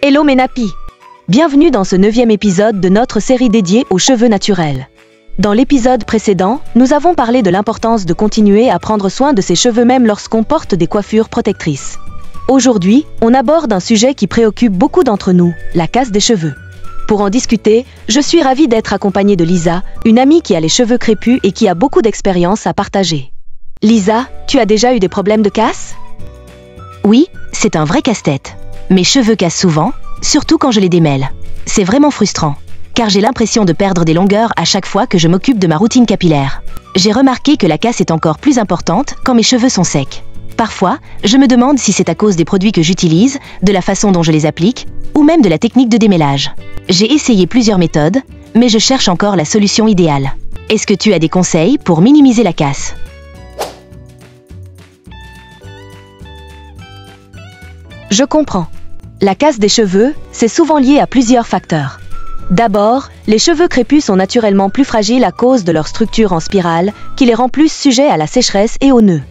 Hello mes nappies! Bienvenue dans ce 9e épisode de notre série dédiée aux cheveux naturels. Dans l'épisode précédent, nous avons parlé de l'importance de continuer à prendre soin de ses cheveux même lorsqu'on porte des coiffures protectrices. Aujourd'hui, on aborde un sujet qui préoccupe beaucoup d'entre nous, la casse des cheveux. Pour en discuter, je suis ravie d'être accompagnée de Lisa, une amie qui a les cheveux crépus et qui a beaucoup d'expérience à partager. Lisa, tu as déjà eu des problèmes de casse? Oui, c'est un vrai casse-tête. Mes cheveux cassent souvent, surtout quand je les démêle. C'est vraiment frustrant, car j'ai l'impression de perdre des longueurs à chaque fois que je m'occupe de ma routine capillaire. J'ai remarqué que la casse est encore plus importante quand mes cheveux sont secs. Parfois, je me demande si c'est à cause des produits que j'utilise, de la façon dont je les applique, ou même de la technique de démêlage. J'ai essayé plusieurs méthodes, mais je cherche encore la solution idéale. Est-ce que tu as des conseils pour minimiser la casse? Je comprends. La casse des cheveux, c'est souvent lié à plusieurs facteurs. D'abord, les cheveux crépus sont naturellement plus fragiles à cause de leur structure en spirale, qui les rend plus sujets à la sécheresse et aux nœuds.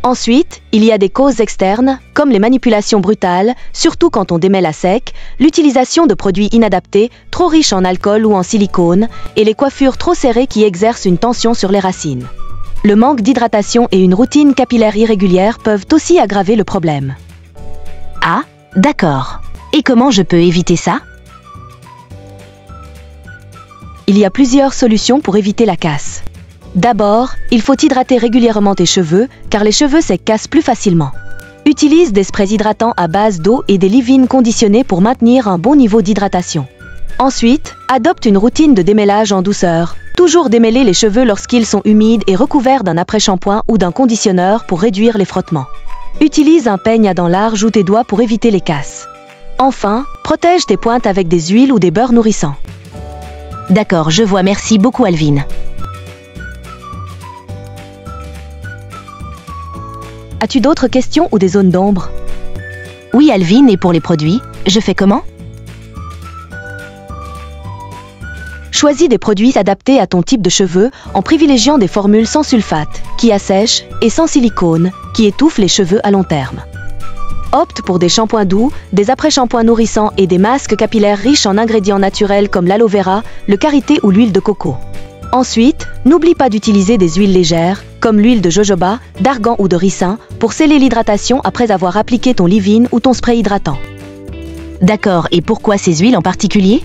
Ensuite, il y a des causes externes, comme les manipulations brutales, surtout quand on démêle à sec, l'utilisation de produits inadaptés, trop riches en alcool ou en silicone, et les coiffures trop serrées qui exercent une tension sur les racines. Le manque d'hydratation et une routine capillaire irrégulière peuvent aussi aggraver le problème. Ah, d'accord. Et comment je peux éviter ça? Il y a plusieurs solutions pour éviter la casse. D'abord, il faut hydrater régulièrement tes cheveux, car les cheveux secs cassent plus facilement. Utilise des sprays hydratants à base d'eau et des leave-in conditionnés pour maintenir un bon niveau d'hydratation. Ensuite, adopte une routine de démêlage en douceur. Toujours démêler les cheveux lorsqu'ils sont humides et recouverts d'un après-shampoing ou d'un conditionneur pour réduire les frottements. Utilise un peigne à dents larges ou tes doigts pour éviter les casses. Enfin, protège tes pointes avec des huiles ou des beurres nourrissants. D'accord, je vois, merci beaucoup Alvin. As-tu d'autres questions ou des zones d'ombre? Oui Alvin, et pour les produits, je fais comment? Choisis des produits adaptés à ton type de cheveux en privilégiant des formules sans sulfate, qui assèchent, et sans silicone, qui étouffent les cheveux à long terme. Opte pour des shampoings doux, des après-shampoings nourrissants et des masques capillaires riches en ingrédients naturels comme l'aloe vera, le karité ou l'huile de coco. Ensuite, n'oublie pas d'utiliser des huiles légères, comme l'huile de jojoba, d'argan ou de ricin, pour sceller l'hydratation après avoir appliqué ton leave-in ou ton spray hydratant. D'accord, et pourquoi ces huiles en particulier?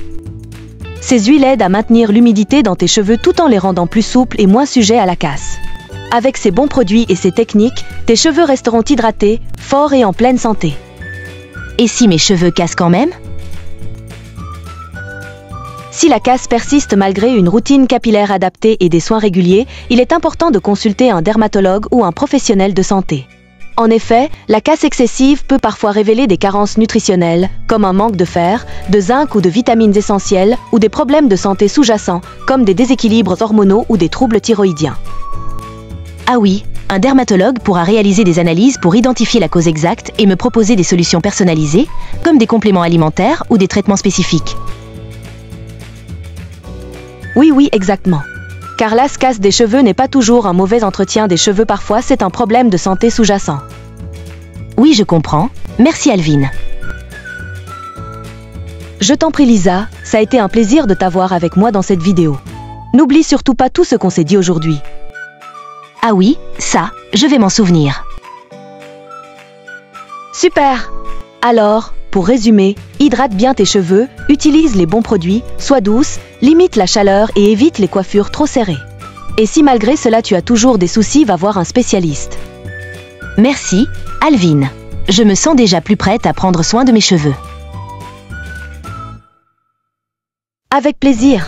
Ces huiles aident à maintenir l'humidité dans tes cheveux tout en les rendant plus souples et moins sujets à la casse. Avec ces bons produits et ces techniques, tes cheveux resteront hydratés, forts et en pleine santé. Et si mes cheveux cassent quand même? Si la casse persiste malgré une routine capillaire adaptée et des soins réguliers, il est important de consulter un dermatologue ou un professionnel de santé. En effet, la casse excessive peut parfois révéler des carences nutritionnelles, comme un manque de fer, de zinc ou de vitamines essentielles, ou des problèmes de santé sous-jacents, comme des déséquilibres hormonaux ou des troubles thyroïdiens. Ah oui, un dermatologue pourra réaliser des analyses pour identifier la cause exacte et me proposer des solutions personnalisées, comme des compléments alimentaires ou des traitements spécifiques. Oui, exactement. Car la casse des cheveux n'est pas toujours un mauvais entretien des cheveux, parfois c'est un problème de santé sous-jacent. Oui, je comprends. Merci Alvin. Je t'en prie Lisa, ça a été un plaisir de t'avoir avec moi dans cette vidéo. N'oublie surtout pas tout ce qu'on s'est dit aujourd'hui. Ah oui, ça, je vais m'en souvenir. Super! Alors, pour résumer, hydrate bien tes cheveux, utilise les bons produits, sois douce, limite la chaleur et évite les coiffures trop serrées. Et si malgré cela tu as toujours des soucis, va voir un spécialiste. Merci, Alvin. Je me sens déjà plus prête à prendre soin de mes cheveux. Avec plaisir!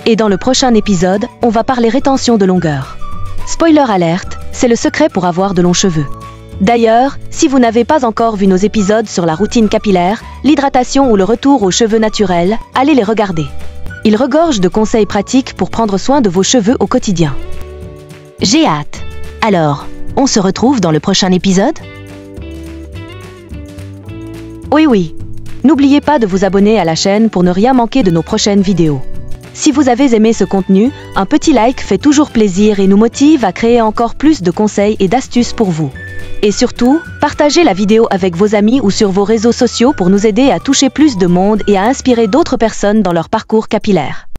Et dans le prochain épisode, on va parler rétention de longueur. Spoiler alerte, c'est le secret pour avoir de longs cheveux. D'ailleurs, si vous n'avez pas encore vu nos épisodes sur la routine capillaire, l'hydratation ou le retour aux cheveux naturels, allez les regarder. Ils regorgent de conseils pratiques pour prendre soin de vos cheveux au quotidien. J'ai hâte. Alors, on se retrouve dans le prochain épisode? Oui. N'oubliez pas de vous abonner à la chaîne pour ne rien manquer de nos prochaines vidéos. Si vous avez aimé ce contenu, un petit like fait toujours plaisir et nous motive à créer encore plus de conseils et d'astuces pour vous. Et surtout, partagez la vidéo avec vos amis ou sur vos réseaux sociaux pour nous aider à toucher plus de monde et à inspirer d'autres personnes dans leur parcours capillaire.